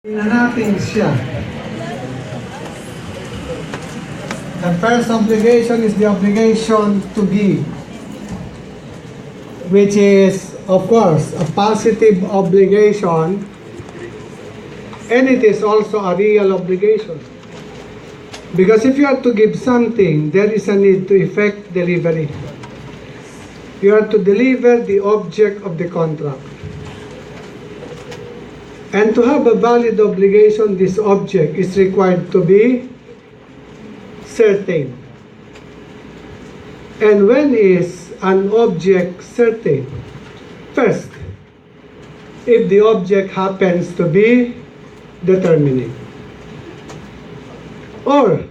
Tingnan natin siya. The first obligation is the obligation to give, which is, of course, a positive obligation, and it is also a real obligation. Because if you are to give something, there is a need to effect delivery. You are to deliver the object of the contract. And to have a valid obligation, this object is required to be certain. And when is an object certain? First, if the object happens to be determinate. Or,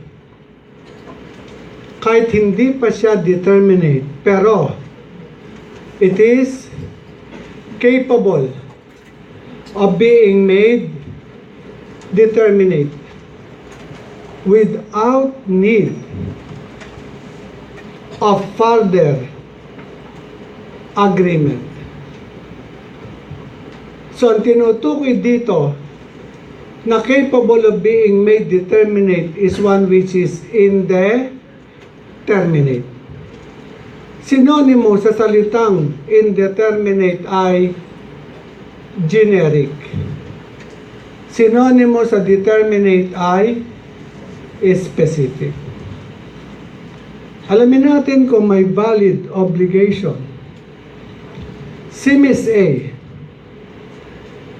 kahit hindi pa siya determinate, pero it is capable of being made determinate without need of further agreement. So, ang tinutukoy dito na capable of being made determinate is one which is indeterminate. Synonymo sa salitang indeterminate ay generic. Synonymo sa determinate ay specific. Alamin natin kung may valid obligation. Si Miss A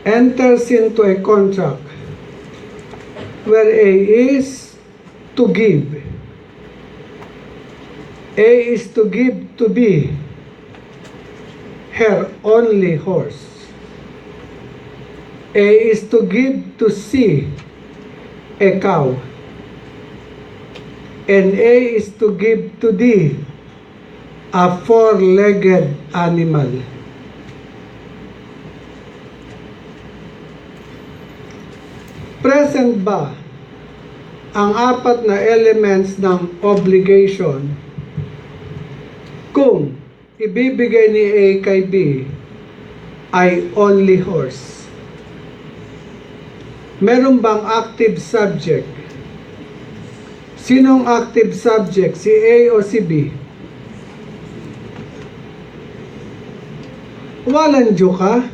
enters into a contract where A is to give. A is to give to B her only horse. A is to give to C a cow. And A is to give to D a four-legged animal. Present ba ang apat na elements ng obligation kung ibibigay ni A kay B ay only horse? Meron bang active subject? Sinong active subject? Si A o si B? Walang ka?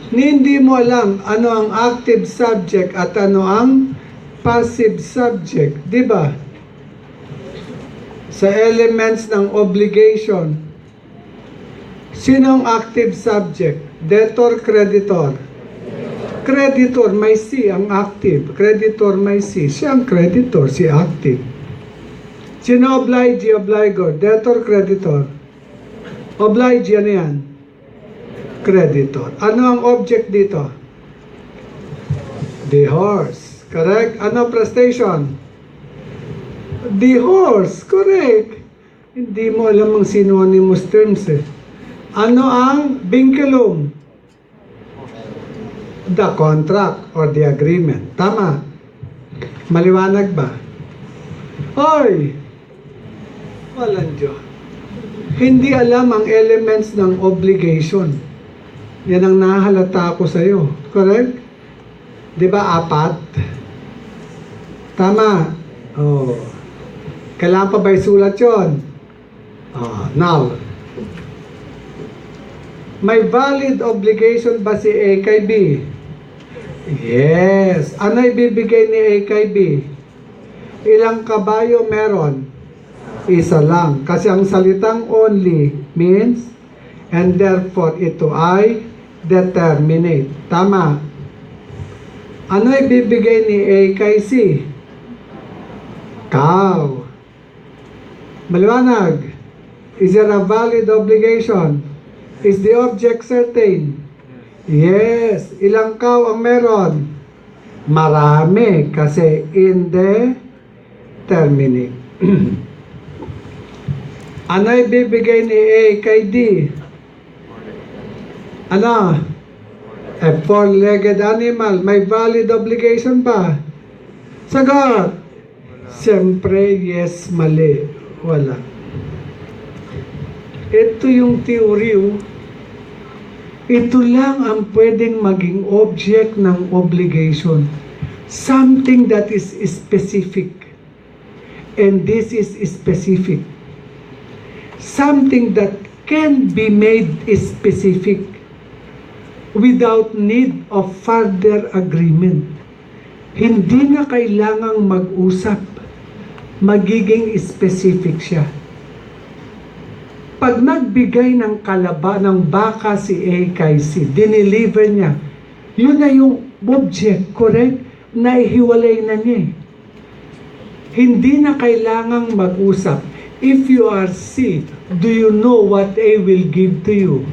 Hindi mo alam ano ang active subject at ano ang passive subject, di ba? Sa elements ng obligation, sinong active subject? Debtor, creditor. Creditor, may C ang active. Creditor, may C. Siya ang creditor, si active. Sino oblige, obligor? Debtor, creditor. Oblige, ano yan? Creditor. Ano ang object dito? The horse. Correct? Ano prestation? The horse. Correct. Hindi mo alam ang synonymous terms eh. Ano ang vinculum? The contract or the agreement. Tama. Maliwanag ba? Hoy! Walang Diyos. Hindi alam ang elements ng obligation. Yan ang nahalata ko sa iyo. Correct? Di ba apat? Tama. Oh. Kailangan pa ba isulat yun? Oh, now, may valid obligation ba si A kay B? Yes. Ano ibibigay ni A kay B? Ilang kabayo meron? Isa lang. Kasi ang salitang only means and therefore ito ay determinate. Tama. Ano ibibigay ni A kay C? Cow. Maliwanag. Is there a valid obligation? Is the object certain? Yes. Ilang cow ang meron? Marami. Kasi indeterminate. Ano ibibigay ni A kay D? Ano? A four-legged animal. May valid obligation ba? Sagot. Siyempre, yes, mali. Wala. Ito yung theory Ito lang ang pwedeng maging object ng obligation. Something that is specific. And this is specific. Something that can be made specific without need of further agreement. Hindi na kailangang mag-usap. Magiging specific siya. Pag nagbigay ng baka si A kay C, dineliver niya, yun na yung object, correct? Naihiwalay na niya. Hindi na kailangang mag-usap. If you are C, do you know what A will give to you?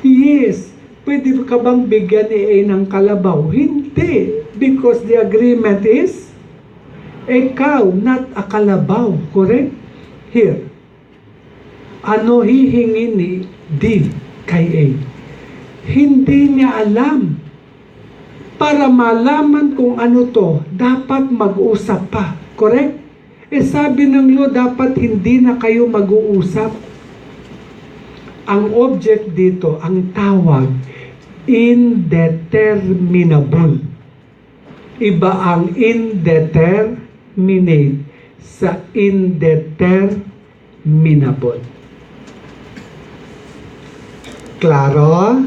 Yes. Pwede ka bang bigyan ni A ng kalabaw? Hindi. Because the agreement is a cow, not a kalabaw. Correct? Here. Ano hihingi ni D kay A? Hindi niya alam. Para malaman kung ano to, dapat mag-usap pa. Correct? Sabi ng law, dapat hindi na kayo mag-uusap. Ang object dito, ang tawag, indeterminable. Iba ang indeterminate sa indeterminable. Klaro?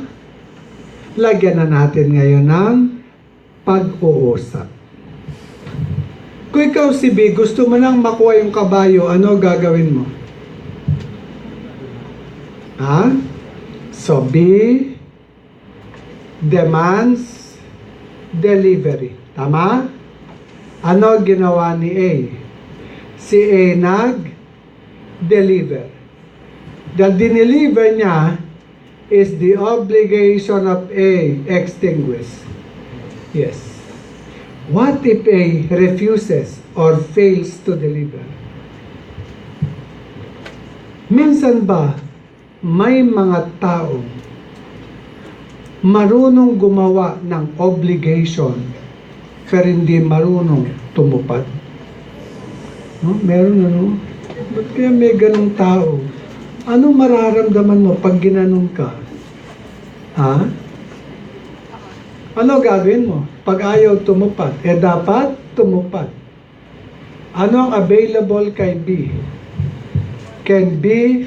Lagyan na natin ngayon ng pag-uusap. Kung ikaw si B, gusto mo lang makuha yung kabayo, ano gagawin mo? Ha? So B demands delivery. Tama? Ano ginawa ni A? Si A nag-deliver. The dineliver niya is the obligation of A extinguished. Yes. What if A refuses or fails to deliver? Minsan ba may mga taong marunong gumawa ng obligation pero hindi marunong tumupad? No? Meron ano? Ba't kaya may ganong tao? Ano mararamdaman mo pag ginanong ka? Ha? Ano gagawin mo? Pag ayaw tumupad, dapat tumupad. Ano ang available kay B? Can B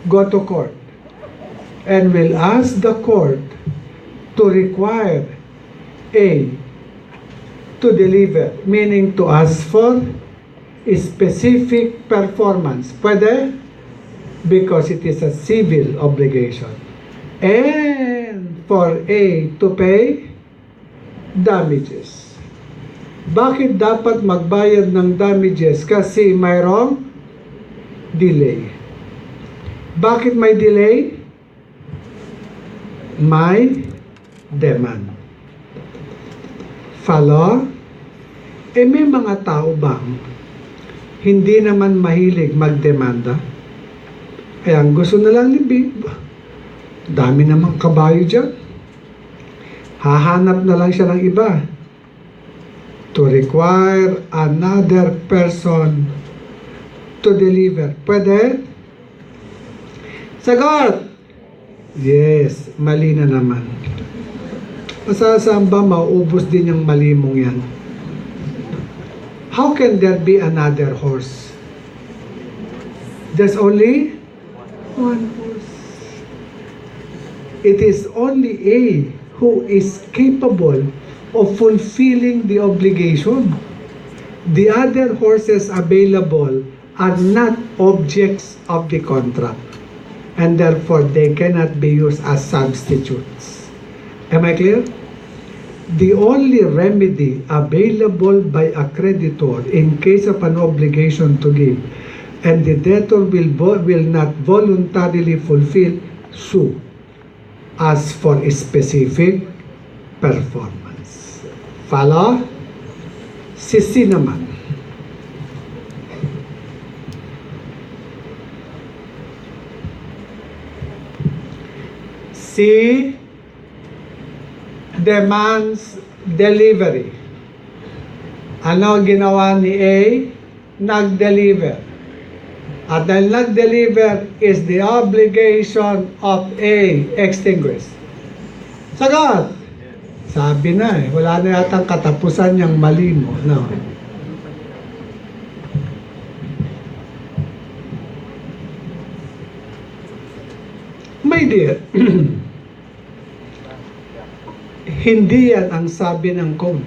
go to court and will ask the court to require A to deliver, meaning to ask for a specific performance. Pwede? Because it is a civil obligation. And for A to pay damages. Bakit dapat magbayad ng damages? Kasi mayroong delay. Bakit may delay? May demand. Follow? May mga tao bang hindi naman mahilig magdemanda? Kaya ang gusto na lang ni B, dami namang kabayo dyan. Hahanap na lang siya ng iba to require another person to deliver. Pwede? Sagot! Yes, mali na naman. Masasaan ba mauubos din yung mali mong yan? How can there be another horse? There's only one horse. It is only A who is capable of fulfilling the obligation. The other horses available are not objects of the contract, and therefore they cannot be used as substitutes. Am I clear? The only remedy available by a creditor in case of an obligation to give and the debtor will not voluntarily fulfill, sue as for a specific performance. Follow? Sisi naman. C demands delivery. Ano ginawa ni A? Nag-deliver. At dahil nag-deliver is the obligation of A extinguished. Sagot! Sabi na eh, wala na yatang katapusan yung mali mo. No? My dear, hindi yan ang sabi ng code.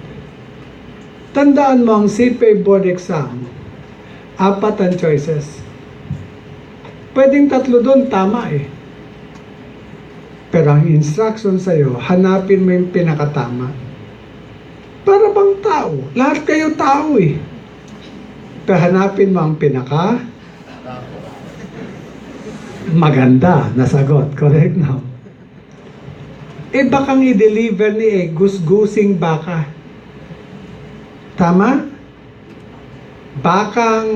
Tandaan mo ang CPA board exam, 4 ang choices. Pwedeng 3 doon, tama eh. Pero ang instruction sa'yo, hanapin mo yung pinakatama. Para bang tao? Lahat kayo tao eh. Pero hanapin mo ang pinaka maganda na sagot. Correct now? Eh bakang i-deliver ni gus-gusing baka. Tama? Bakang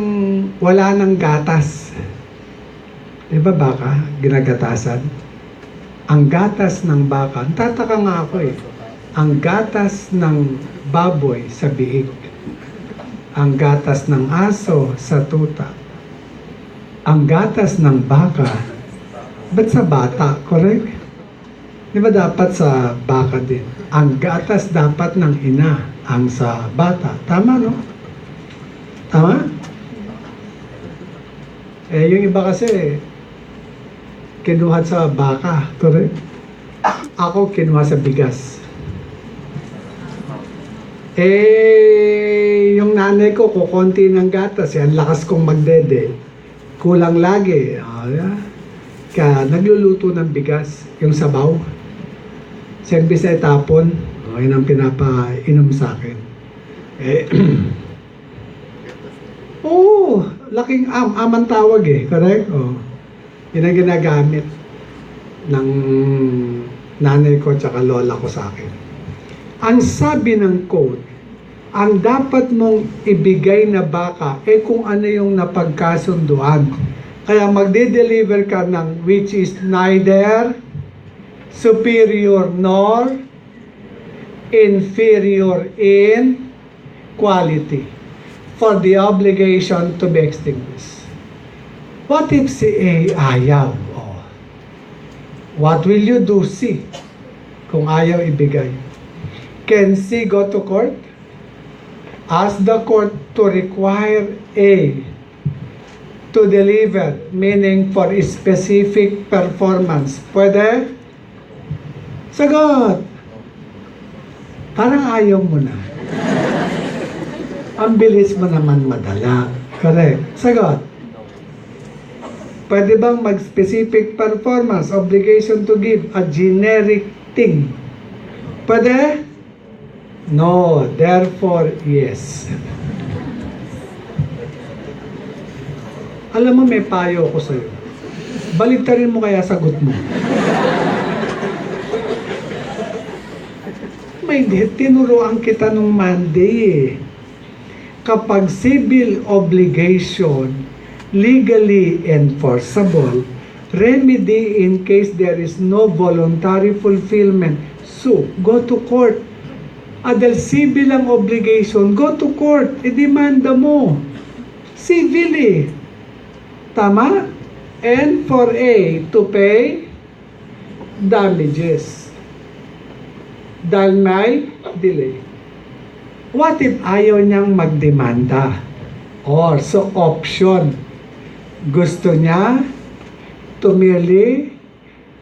wala ng gatas. Diba baka? Ginagatasan? Ang gatas ng baka, tataka nga ako eh, ang gatas ng baboy sa bihig, ang gatas ng aso sa tuta, ang gatas ng baka, ba't sa bata, correct? Di ba dapat sa baka din? Ang gatas dapat ng ina, ang sa bata. Tama, no? Tama? Eh, yung iba kasi, kinuha sa baka, correct? Ako kinuha sa bigas. Eh, yung nanay ko, kukunti ng gatas, ang lakas kong magdede. Kulang lagi. Kaya nagluluto ng bigas, yung sabaw. Siyempre sa tapon, yun ang pinapainom sa akin. Eh, laking amang tawag eh, correct? Yun ang ginagamit ng nanay ko tsaka lola ko sa akin. Ang sabi ng code, ang dapat mong ibigay na baka kung ano yung napagkasunduan. Kaya magde-deliver ka ng which is neither superior nor inferior in quality for the obligation to be extinguished. What if si A ayaw? What will you do, C? Kung ayaw ibigay. Can C go to court? Ask the court to require A to deliver, meaning for a specific performance. Pwede? Sagot! Parang ayaw mo na. Ang bilis mo naman madala. Correct. Sagot. Pwede bang mag-specific performance, obligation to give a generic thing? Pwede? No. Therefore, yes. Alam mo, may payo ko sa'yo. Baligtarin mo kaya sagot mo. May tinuruan kita nung Monday eh. Kapag civil obligation, legally enforceable, remedy in case there is no voluntary fulfillment. So, go to court. Dahil civil ang obligation, go to court. I-demanda mo. Civil eh. Tama? And for A to pay damages. Dahil may delay. What if ayaw niyang magdemanda? Or so option. Gusto niya to merely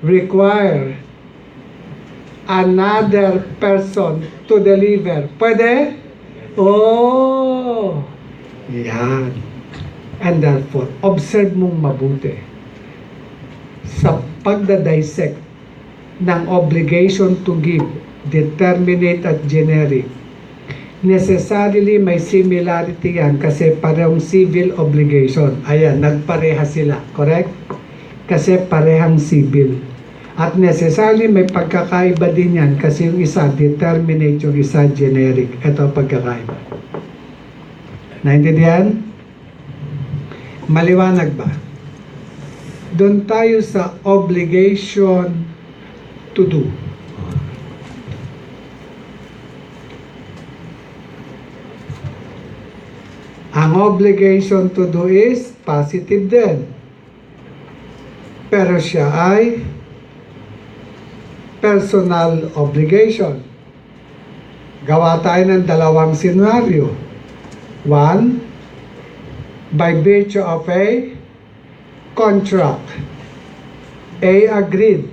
require another person to deliver. Pwede? Yan. And therefore, observe mong mabuti. Sa pagdadissect ng obligation to give, determinate at generic, necessarily may similarity yan kasi parehong civil obligation. Ayan, nagpareha sila. Correct? Kasi parehang civil. At necessarily may pagkakaiba din yan kasi yung isa determinate, yung isa generic. Ito pagkakaiba. Naintindihan? Maliwanag ba? Doon tayo sa obligation to do. Ang obligation to do is positive din. Pero personal obligation. Gawa tayo ng dalawang senaryo. One, by virtue of a contract, A agreed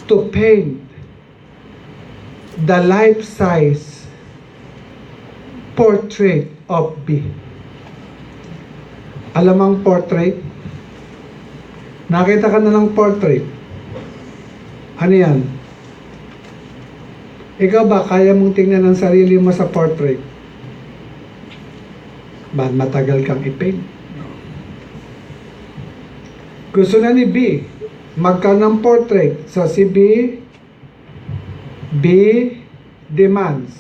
to paint the life-size portrait of B. Alam ang portrait? Nakita ka na ng portrait. Ano yan? Ikaw ba, kaya mong tingnan ang sarili mo sa portrait? Ba, matagal kang i-paint? Gusto na ni B, magkaroon ng portrait. So si B demands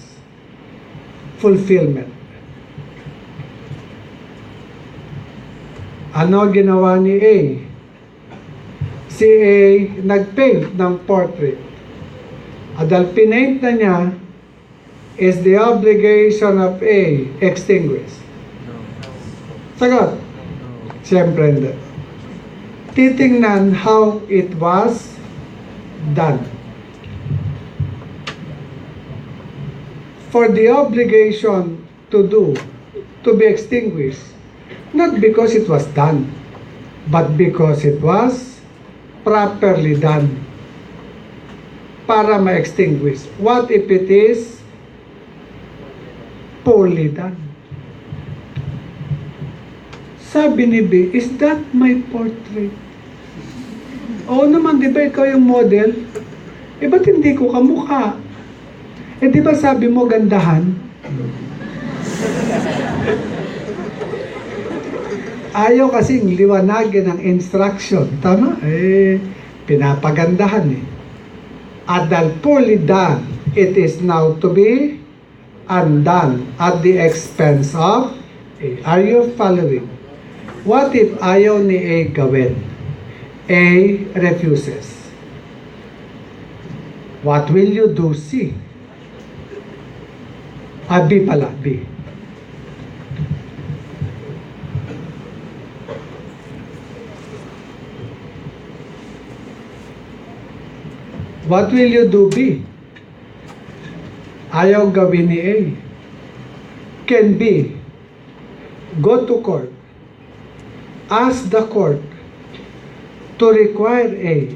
fulfillment. Ano ginawa ni A? Si A nag-paint ng portrait. At dahil pinaint na niya, is the obligation of A extinguished? Sagot? Siyempre hindi. Titingnan how it was done. For the obligation to be extinguished, not because it was done, but because it was properly done para ma-extinguish. What if it is poorly done? Sabi ni B, is that my portrait? Oo naman, di ba ikaw yung model? Eh, ba't hindi ko kamukha? Eh, di ba sabi mo gandahan? Ayaw kasing liwanagin ang instruction. Tama? Eh, pinapagandahan eh. At dahil poorly done, it is now to be undone at the expense of A. Are you following? What if ayaw ni A gawin? A refuses. What will you do? C. B pala, B. What will you do, B? Ayaw gawin ni A. Can B go to court, ask the court to require A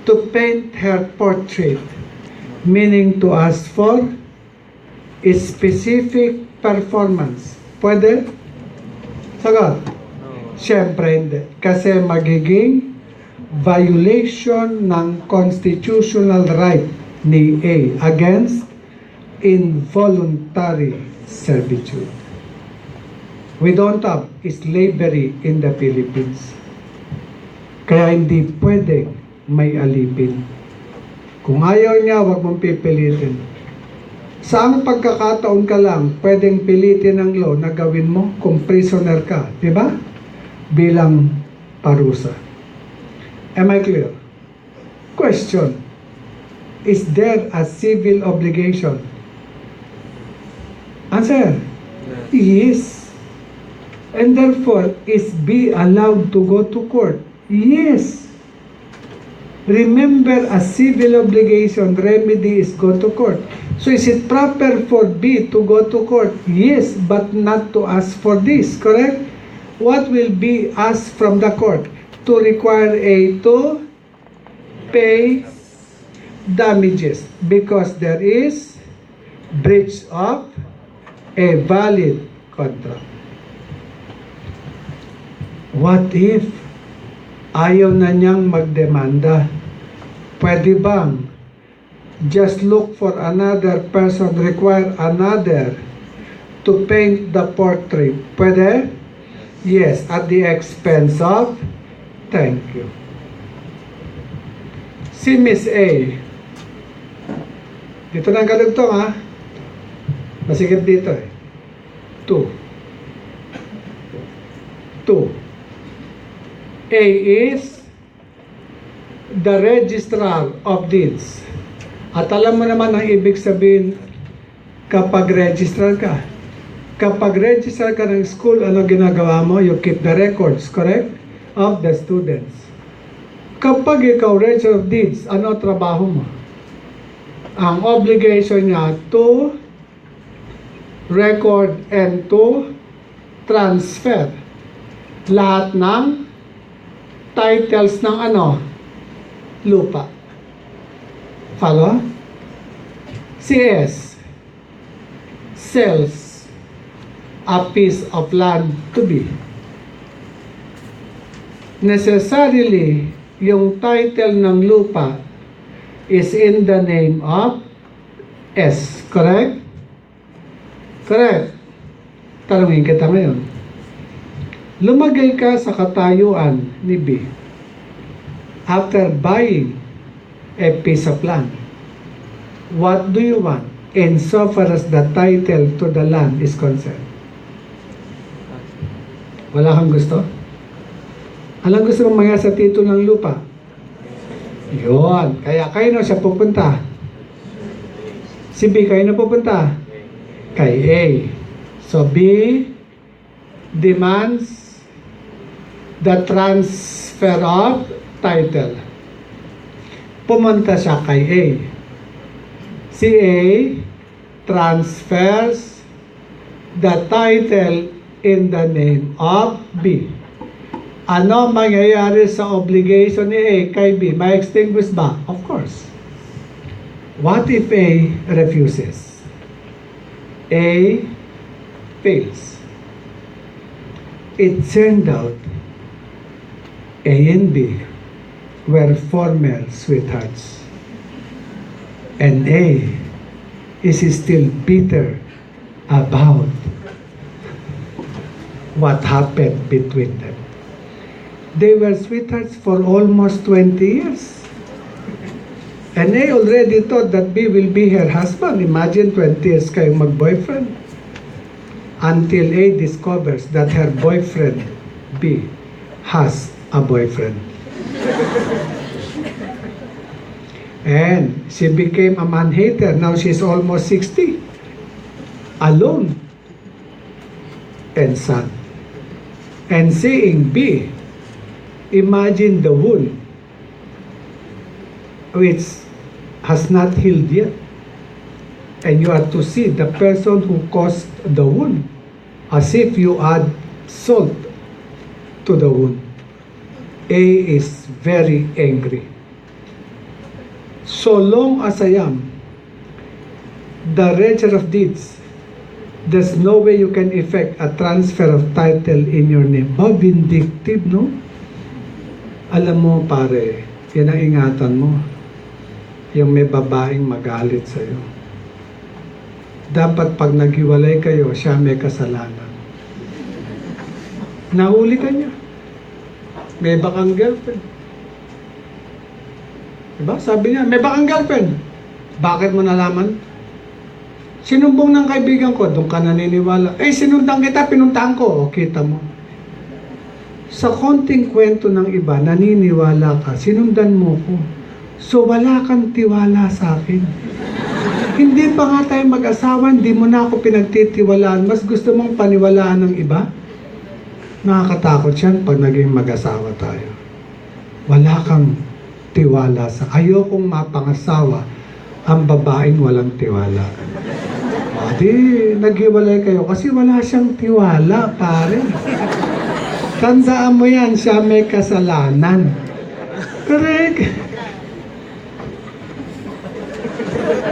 to paint her portrait, meaning to ask for a specific performance? Pwede? Sagot? Siyempre hindi. Kasi magiging violation ng constitutional right ni A against involuntary servitude. We don't have slavery in the Philippines. Kaya hindi pwedeng may alipin. Kung ayaw niya, wag mong pipilitin. Saang pagkakataon ka lang pwedeng pilitin ng law na gawin mo kung prisoner ka, di ba? Bilang parusa. Am I clear? Question. Is there a civil obligation? Answer. Yes. And therefore, is B allowed to go to court? Yes. Remember, a civil obligation remedy is go to court. So is it proper for B to go to court? Yes, but not to ask for this, correct? What will be asked from the court? To require A to pay damages because there is breach of a valid contract. What if ayaw na niyang magdemanda? Pwede bang just look for another person, require another to paint the portrait? Pwede? Yes, at the expense of. Thank you. Si Miss A. Dito na ang kalugtong ha. Masigit dito eh. 2. A is the registrar of deeds. At alam mo naman ang ibig sabihin kapag registrar ka. Kapag registrar ka ng school, ano ginagawa mo? You keep the records, correct? Of the students. Kapag ikaw register of deeds, ano trabaho mo? Ang obligation niya to record and to transfer lahat ng titles ng lupa. Follow? CS sells a piece of land to B. Necessarily, yung title ng lupa is in the name of S. Correct? Correct. Tanungin kita ngayon. Lumagay ka sa katayuan ni B after buying a piece of land. What do you want insofar as the title to the land is concerned? Wala kang gusto? Anong gusto mong mangyari sa titulo ng lupa? Yun. Kaya kayo na siya pupunta. Si B, kayo na pupunta? Kay A. So B demands the transfer of title. Pumunta siya kay A. Si A transfers the title in the name of B. Ano mangyayari sa obligation ni A kay B? May extinguish ba? Of course. What if A refuses? A fails. It turned out A and B were former sweethearts. And A is still bitter about what happened between them. They were sweethearts for almost 20 years. And A already thought that B will be her husband. Imagine 20 years kayong mag-boyfriend. Until A discovers that her boyfriend, B, has a boyfriend. And she became a man-hater. Now she's almost 60. Alone. And sad. And seeing B, imagine the wound which has not healed yet. And you are to see the person who caused the wound as if you add salt to the wound. A is very angry. So long as I am the register of deeds, there's no way you can effect a transfer of title in your name. Oh, vindictive, no? Alam mo, pare, yan ang ingatan mo. Yung may babaeng magalit sa'yo. Dapat pag naghiwalay kayo, siya may kasalanan. Nahuli ka niya. May bakang girlfriend. Diba? Sabi niya, may bakang girlfriend. Bakit mo nalaman? Sinumbong ng kaibigan ko, doon ka naniniwala. Eh, sinundan kita, pinuntahan ko. O, kita mo. Sa konting kwento ng iba, naniniwala ka, sinundan mo ko. So, wala kang tiwala sa akin. Hindi pa nga tayo mag-asawa, hindi mo na ako pinagtitiwalaan. Mas gusto mong paniwalaan ng iba? Nakakatakot yan pag naging mag-asawa tayo. Wala kang tiwala sa... Ayokong mapangasawa ang babaeng walang tiwala. O, di, naghiwalay kayo kasi wala siyang tiwala, pare. Tandaan mo yan, siya may kasalanan. Correct?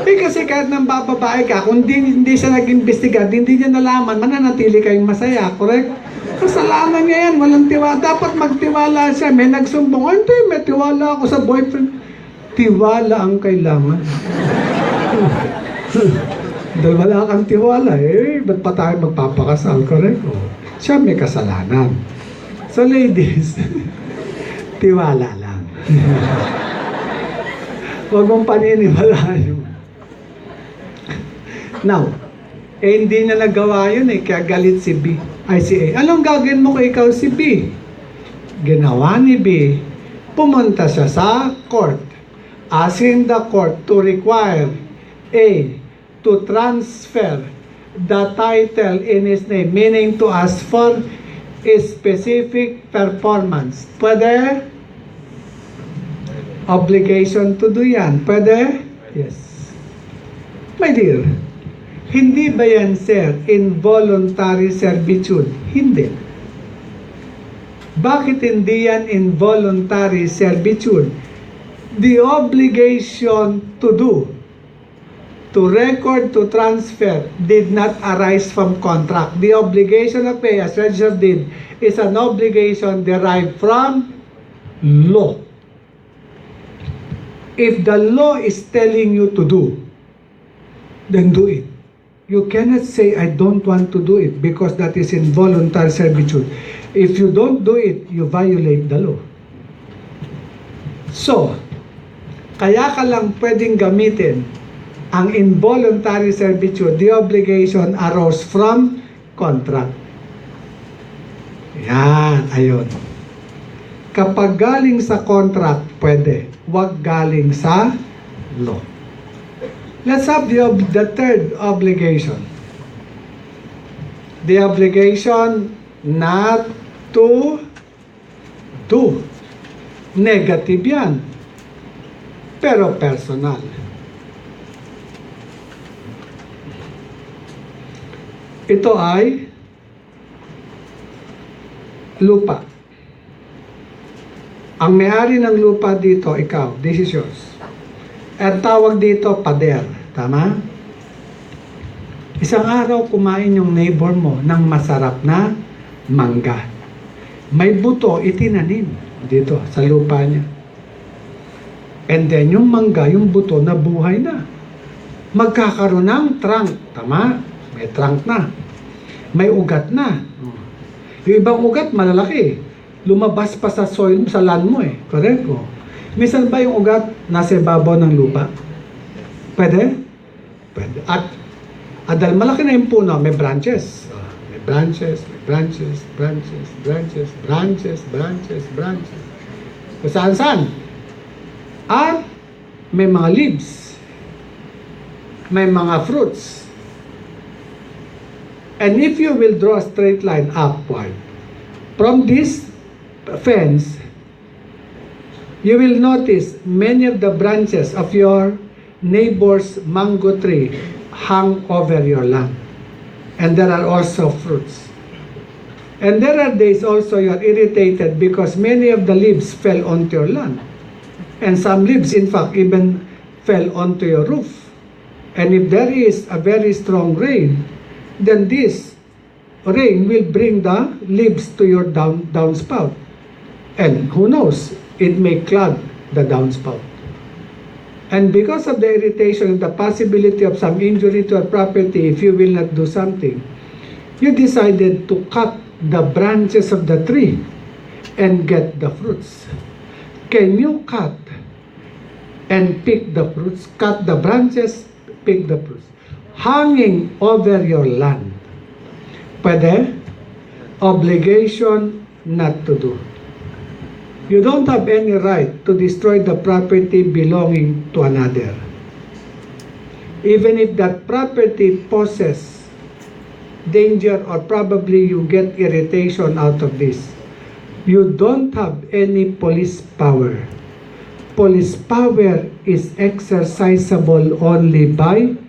Eh kasi kahit nang bababae ka, kung hindi siya nag-imbestiga, hindi niya nalaman, mananatili kayong masaya, correct? Kasalanan niya yan, walang tiwala. Dapat magtiwala siya. May nagsumbong, hindi, may tiwala ako sa boyfriend. Tiwala ang kailangan. Dahil wala kang tiwala, eh, ba't pa tayo magpapakasal, correct? Siya may kasalanan. So ladies, tiwala lang. Huwag mong paniniwalaan yun. Now, hindi niya nagawa yun kaya galit si B. Ay si A. Anong gagawin mo kung ikaw si B? Ginawa ni B, pumunta siya sa court, asking the court to require A to transfer the title in his name, meaning to ask for a specific performance. Pwede? Obligation to do yan. Pwede? Yes. My dear, hindi ba yan, sir, involuntary servitude? Hindi. Bakit hindi yan involuntary servitude? The obligation to do, to record, to transfer, did not arise from contract. The obligation of pay, as register of deed, is an obligation derived from law. If the law is telling you to do, then do it. You cannot say, I don't want to do it, because that is involuntary servitude. If you don't do it, you violate the law. So, kaya ka lang pwedeng gamitin ang involuntary servitude. The obligation arose from contract. Yan, ayun. Kapag galing sa contract, pwede. Huwag galing sa law. Let's have the third obligation. The obligation not to do. Negative yan. Pero personal. Ito ay lupa. Ang may-ari ng lupa dito, ikaw, this is yours. At tawag dito, pader. Tama? Isang araw, kumain yung neighbor mo ng masarap na mangga. May buto, itinanim dito sa lupa niya. And then, yung mangga, yung buto, nabuhay na. Magkakaroon ng trunk. Tama? May trunk na. May ugat na. Yung ibang ugat, malalaki. Lumabas pa sa soil, sa land mo eh. Correct? Minsan ba yung ugat nasa ibabaw ng lupa? Pwede? Pwede. At dahil malaki na yung puno, may branches. May branches, may branches, branches, branches, branches, branches, branches. Kung saan-saan. At may mga leaves. May mga fruits. And if you will draw a straight line upward, from this fence, you will notice many of the branches of your neighbor's mango tree hang over your land. And there are also fruits. And there are days also you are irritated because many of the leaves fell onto your land. And some leaves, in fact, even fell onto your roof. And if there is a very strong rain, then this rain will bring the leaves to your downspout. And who knows, it may clog the downspout. And because of the irritation and the possibility of some injury to a property if you will not do something, you decided to cut the branches of the tree and get the fruits. Can you cut and pick the fruits? Cut the branches, pick the fruits. Hanging over your land. Pwede? Obligation not to do. You don't have any right to destroy the property belonging to another. Even if that property poses danger or probably you get irritation out of this, you don't have any police power. Police power is exercisable only by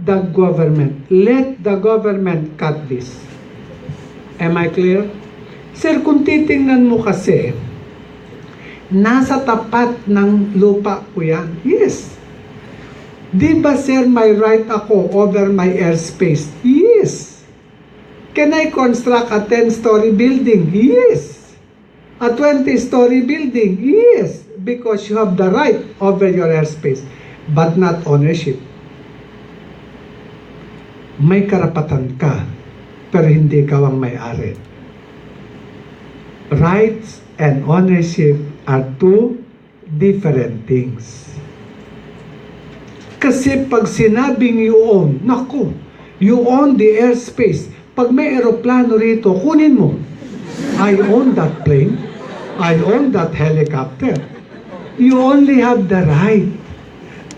the government. Let the government cut this. Am I clear? Sir, kung titingnan mo kasi, nasa tapat ng lupa ko yan. Yes. Di ba, sir, may right ako over my airspace? Yes. Can I construct a 10-story building? Yes. A 20-story building? Yes. Because you have the right over your airspace, but not ownership. May karapatan ka, pero hindi ka ang may-ari. Rights and ownership are two different things. Kasi pag sinabing you own, naku, you own the airspace. Pag may aeroplano rito, kunin mo. I own that plane. I own that helicopter. You only have the right,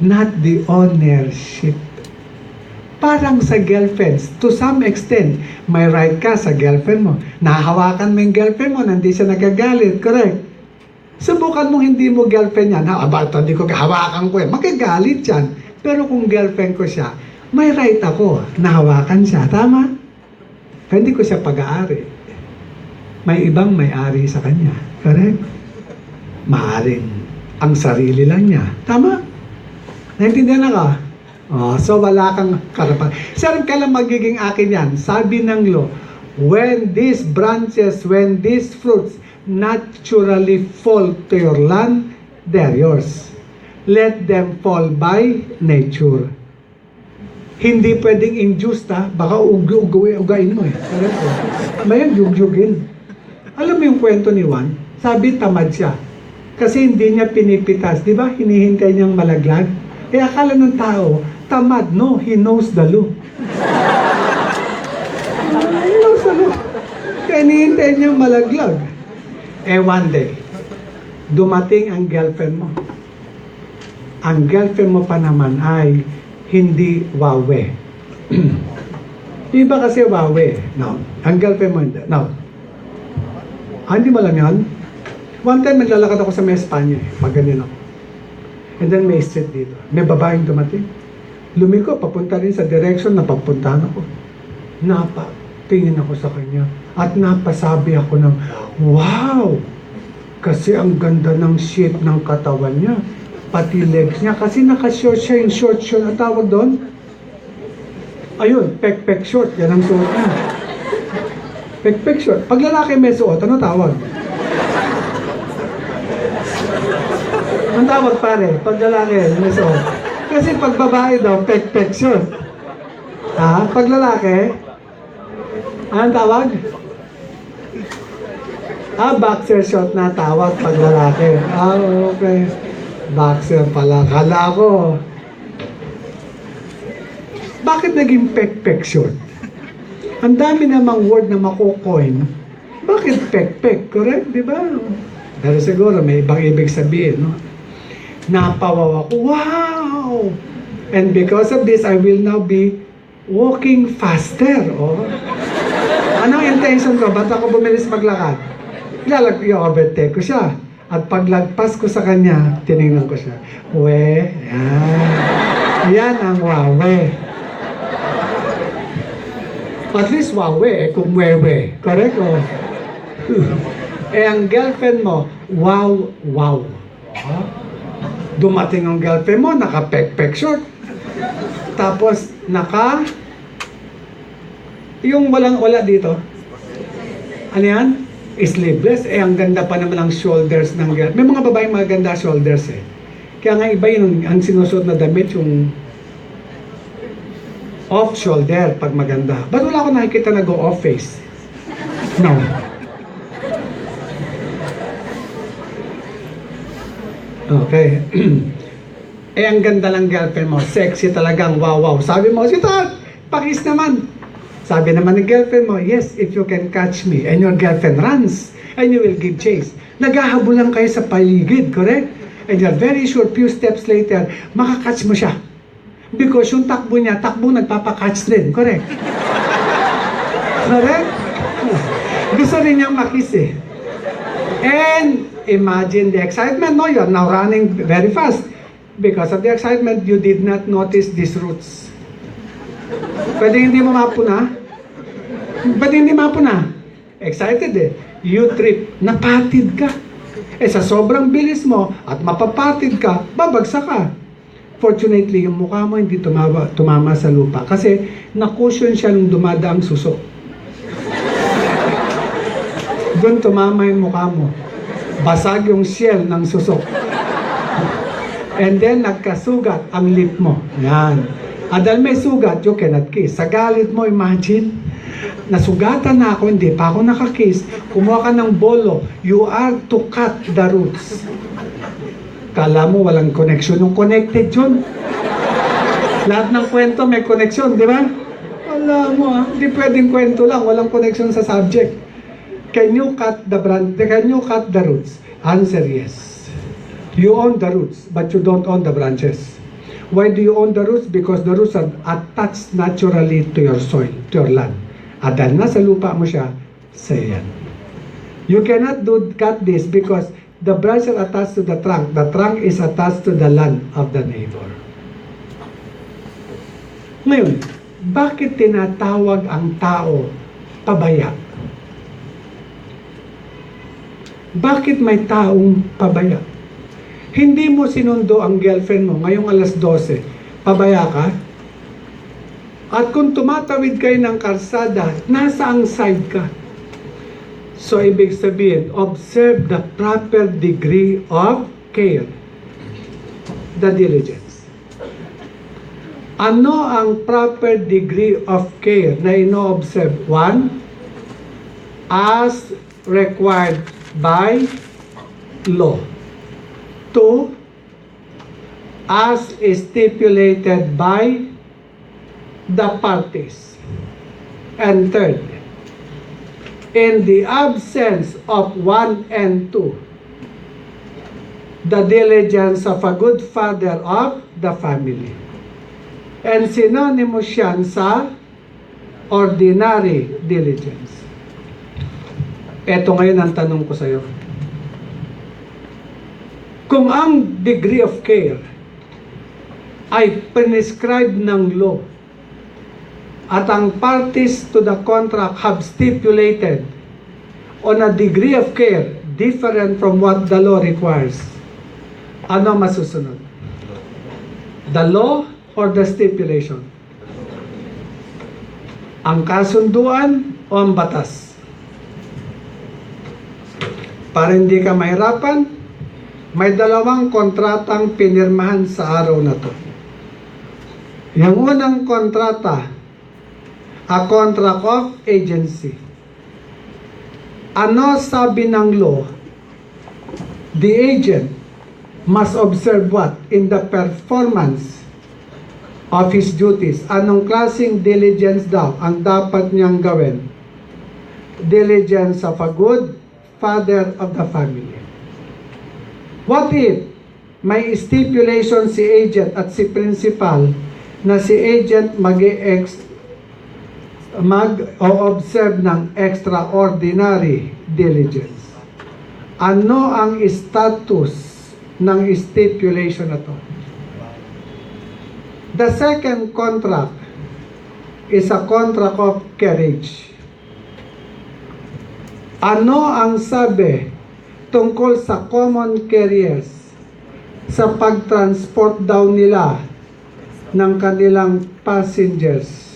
not the ownership. Parang sa girlfriends, to some extent, may right ka sa girlfriend mo. Nahawakan mo yung girlfriend mo, hindi siya nagagalit, correct? Subukan mo hindi mo girlfriend yan. Hindi ko hawakan ko yan. Magagalit yan. Pero kung girlfriend ko siya, may right ako na hawakan siya. Tama? Hindi ko siya pag-aari. May ibang may-ari sa kanya. Correct? Maaring ang sarili lang niya. Tama? Naintindihan na ka? So wala kang karapan. Saan kailan magiging akin yan? Sabi ng law, when these fruits naturally fall to your land, they're yours. Let them fall by nature. Hindi pwedeng induced, baka ugain mo eh. May yugyugin. Alam mo yung kwento ni Juan? Sabi tamad siya. Kasi hindi niya pinipitas. Di ba? Hinihintay niyang malaglag. Akala ng tao, tamad. No, he knows the law. He knows the law. Kaya hinihintay niyang malaglag. One day, dumating ang girlfriend mo. Ang girlfriend mo pa naman ay hindi wawe. Iba kasi wawe. No. Ang girlfriend mo hindi. No. Hindi mo alam yan? One time, naglalakad ako sa may Espanya. Pag ganyan ako. And then may street dito. May babaeng dumating. Lumiko, papunta rin sa direction na papuntahan ako. Tingin ako sa kanya. At napasabi ako ng, wow! Kasi ang ganda ng shape ng katawan niya. Pati legs niya. Kasi naka-short siya yung short short. Ang tawag doon? Ayun, pek-pek short. Yan ang suot niya. Pek-pek short. Pag lalaki may suot, ano tawag? Ang tawag pare, pag lalaki may suot. Kasi pag babae daw, pek-pek short. Pag lalaki, anong tawag? Boxer short na tawag pag lalaki. Okay. Boxer pala. Kala ko. Bakit naging pek-pek short? Ang dami namang word na makukoin. Bakit pek-pek? Correct? Di ba? Pero siguro may ibang ibig sabihin, no? Napawaw ako. Wow! And because of this, I will now be walking faster. Anong intention ko? Ba't ako bumilis maglakad? I-overtake ko siya. At paglagpas ko sa kanya, tinignan ko siya. Yan. Yan ang wawe. At least wawe, kung wewe. Correct? Ang girlfriend mo, wow. Dumating ang girlfriend mo, naka-pek-pek short. Tapos, yung wala dito. Ano yan? Sleeveless. Ang ganda pa naman ang shoulders ng girl. May mga babaeng maganda shoulders eh. Kaya nga iba yun, ang sinusuot na damit, yung off shoulder pag maganda. Ba't wala ako nakikita na go off face? No. Okay. Ang ganda lang girlfriend mo. Sexy talagang wow. Sabi mo, sweetheart, pakis naman. Sabi naman ng girlfriend mo, yes, if you can catch me. And your girlfriend runs. And you will give chase. Naghahabol lang kayo sa paligid, correct? And you're very sure, few steps later, makakatch mo siya. Because yung takbo niya, nagpapakatch din, correct? Correct? Gusto rin niyang makis eh. And imagine the excitement, no? You're now running very fast. Because of the excitement, you did not notice these roots. Pwede hindi mo mapuna? Excited eh. You trip. Napatid ka. Sa sobrang bilis mo at mapapatid ka, babagsak ka. Fortunately, yung mukha mo hindi tumama sa lupa. Kasi na-cushion siya nung dumadaang suso. Doon tumama yung mukha mo. Basag yung shell ng suso. And then, nagkasugat ang lip mo. Yan. Dahil may sugat, you cannot kiss. Sa galit mo, imagine, nasugatan na ako, hindi pa ako nakakiss, kumuha ka ng bolo, you are to cut the roots. Kala mo walang connection, yung connected yun. Lahat ng kwento may connection, di ba? Wala mo hindi pwedeng kwento lang, walang connection sa subject. Can you cut the roots? Answer yes. You own the roots, but you don't own the branches. Why do you own the roots? Because the roots are attached naturally to your soil, to your land. At dahil nasa lupa mo siya, sa'yo yan. You cannot cut this because The branch are attached to the trunk. The trunk is attached to the land of the neighbor. Ngayon, bakit tinatawag ang tao pabaya? Bakit may taong pabaya? Hindi mo sinundo ang girlfriend mo ngayong alas 12, pabaya ka? At kung tumatawid kayo ng karsada, nasa ang side ka? So, ibig sabihin, observe the proper degree of care. The diligence. Ano ang proper degree of care na ino-observe? 1, as required by law. 2, as stipulated by the parties. And third, in the absence of 1 and 2, the diligence of a good father of the family. And synonymous yan sa ordinary diligence. Ito ngayon ang tanong ko sa iyo. Kung ang degree of care ay prescribed ng law, at ang parties to the contract have stipulated on a degree of care different from what the law requires, ano masusunod? The law or the stipulation? Ang kasunduan o ang batas? Para hindi ka mahirapan, may dalawang kontratang pinirmahan sa araw na to. Yung unang kontrata, a contract of agency. Ano sabi ng law? The agent must observe what? In the performance of his duties. Anong klaseng diligence daw ang dapat niyang gawin? Diligence of a good father of the family. What if may stipulation si agent at si principal na si agent mag-observe ng extraordinary diligence? Ano ang status ng stipulation na to? The second contract is a contract of carriage. Ano ang sabi tungkol sa common carriers sa pagtransport daw nila ng kanilang passengers?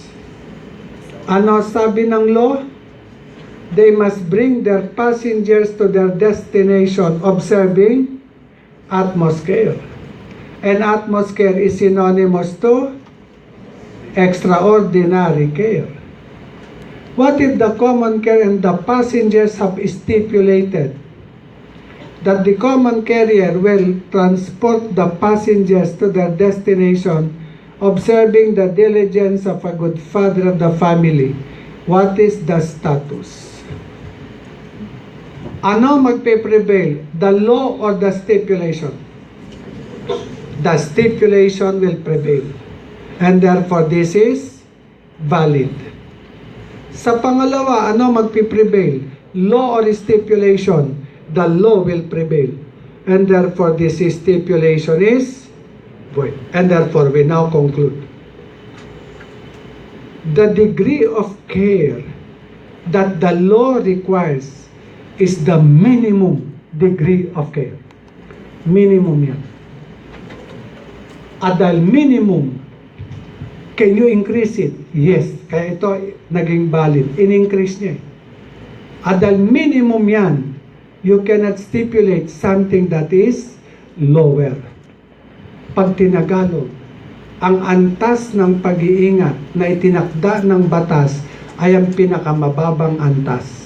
Ano sabi ng law? They must bring their passengers to their destination observing utmost care. And utmost care is synonymous to extraordinary care. What if the common care and the passengers have stipulated that the common carrier will transport the passengers to their destination observing the diligence of a good father of the family? What is the status? Ano magpe-prevail? The law or the stipulation? The stipulation will prevail. And therefore, this is valid. Sa pangalawa, ano magpe-prevail? Law or stipulation? The law will prevail. And therefore, this stipulation is void. And therefore, we now conclude. The degree of care that the law requires is the minimum degree of care. Minimum yan. At dahil minimum, can you increase it? Yes. Kaya ito naging valid. In-increase niya. At dahil minimum yan, you cannot stipulate something that is lower. Pag tinagalog, ang antas ng pag-iingat na itinakda ng batas ay ang pinakamababang antas.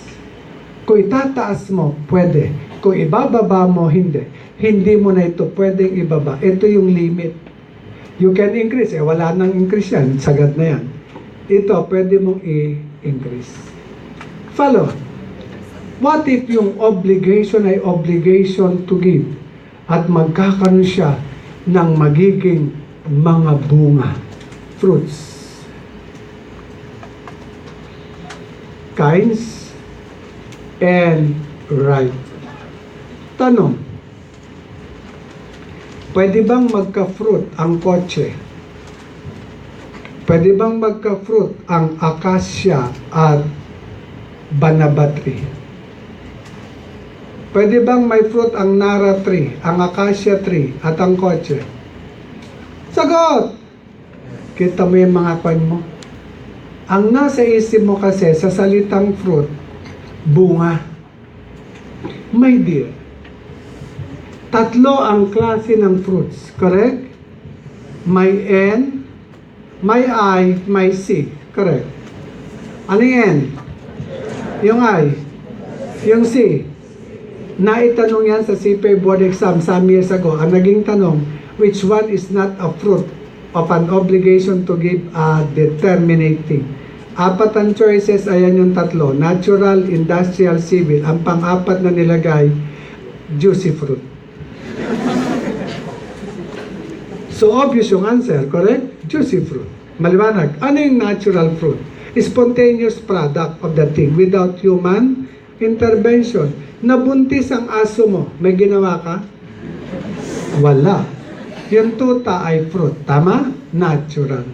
Kung itataas mo, pwede. Kung ibababa mo, hindi. Hindi mo na ito pwedeng ibaba. Ito yung limit. You can increase. Wala nang increase yan. Sagad na yan. Ito, pwede mong i-increase. Follow. What if yung obligation ay obligation to give at magkakaroon siya ng magiging mga bunga, fruits, kinds, and right? Tanong, Pwede bang magka-fruit ang kotse? Pwede bang magka-fruit ang acacia at banaba tree? Pwede bang may fruit ang nara tree, ang acacia tree, at ang kotse? Sagot! Kita mo yung mga kwan mo? Ang nasa isip mo kasi sa salitang fruit, bunga. My dear, tatlo ang klase ng fruits, correct? May N, may I, may C, correct? Ano yan? Yung I, yung C. Naitanong yan sa CPA board exam some years ago. Ang naging tanong, which one is not a fruit of an obligation to give a determinating? Apat ang choices, ayan yung tatlo. Natural, industrial, civil. Ang pang-apat na nilagay, juicy fruit. So obvious yung answer, correct? Juicy fruit. Maliwanag. Ano yung natural fruit? Spontaneous product of the thing without human intervention. Nabuntis ang aso mo, may ginawa ka? Wala. Yung tuta ay fruit. Tama? Natural.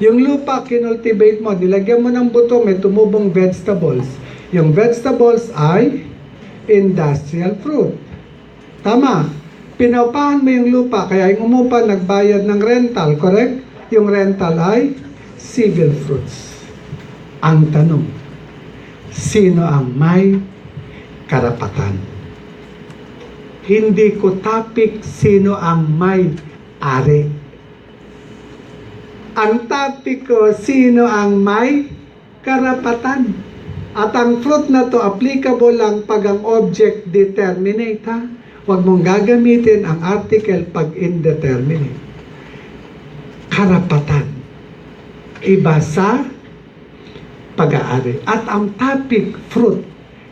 Yung lupa, kinultivate mo, nilagyan mo ng buto, may tumubong vegetables. Yung vegetables ay industrial fruit. Tama? Pinaupahan mo yung lupa, kaya yung umupa nagbayad ng rental, correct? Yung rental ay civil fruits. Ang tanong, sino ang may karapatan? Hindi ko topic sino ang may ari. Ang topic ko, sino ang may karapatan? At ang fruit na to, applicable lang pag ang object determinate, ha? Huwag mong gagamitin ang article pag indeterminate. Karapatan. Iba sa pag-aari. At ang topic, fruit,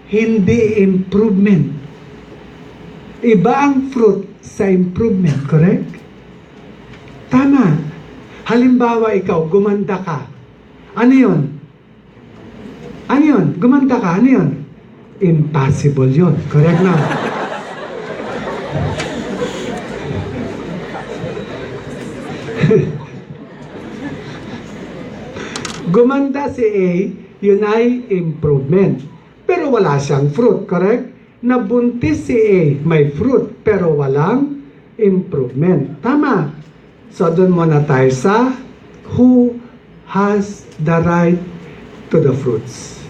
hindi improvement. Iba ang fruit sa improvement, correct? Tama. Halimbawa, ikaw, gumanda ka. Ano yun? Ano yun? Gumanda ka, ano yun? Impossible yun. Correct na? Gumanda si A, yun ay improvement. Pero wala siyang fruit, correct? Nabuntis si A, may fruit, pero walang improvement. Tama. So, doon muna tayo sa who has the right to the fruits.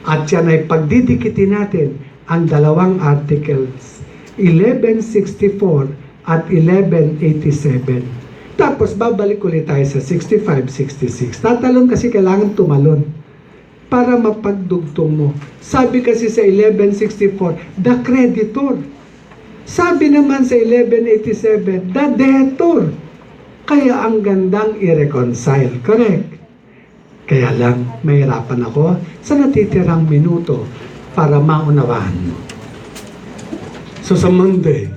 At yan ay pagdidikitin natin ang dalawang articles, 1164 at 1187. Tapos, babalik ulit tayo sa 65-66. Tatalon kasi kailangan tumalon para mapagdugtong mo. Sabi kasi sa 1164, the creditor. Sabi naman sa 1187, the debtor. Kaya ang gandang i-reconcile. Correct? Kaya lang, mahirapan ako sa natitirang minuto para maunawaan mo. So sa Monday,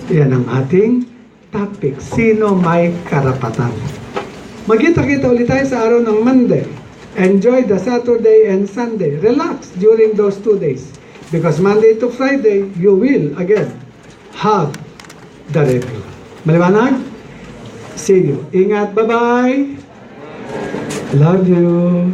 yan ang ating topic. Sino may karapatan? Magkita-kita ulit tayo sa araw ng Monday. Enjoy the Saturday and Sunday. Relax during those 2 days. Because Monday to Friday, you will, again, have the review. Maliwanag? See you. Ingat. Bye-bye. Love you.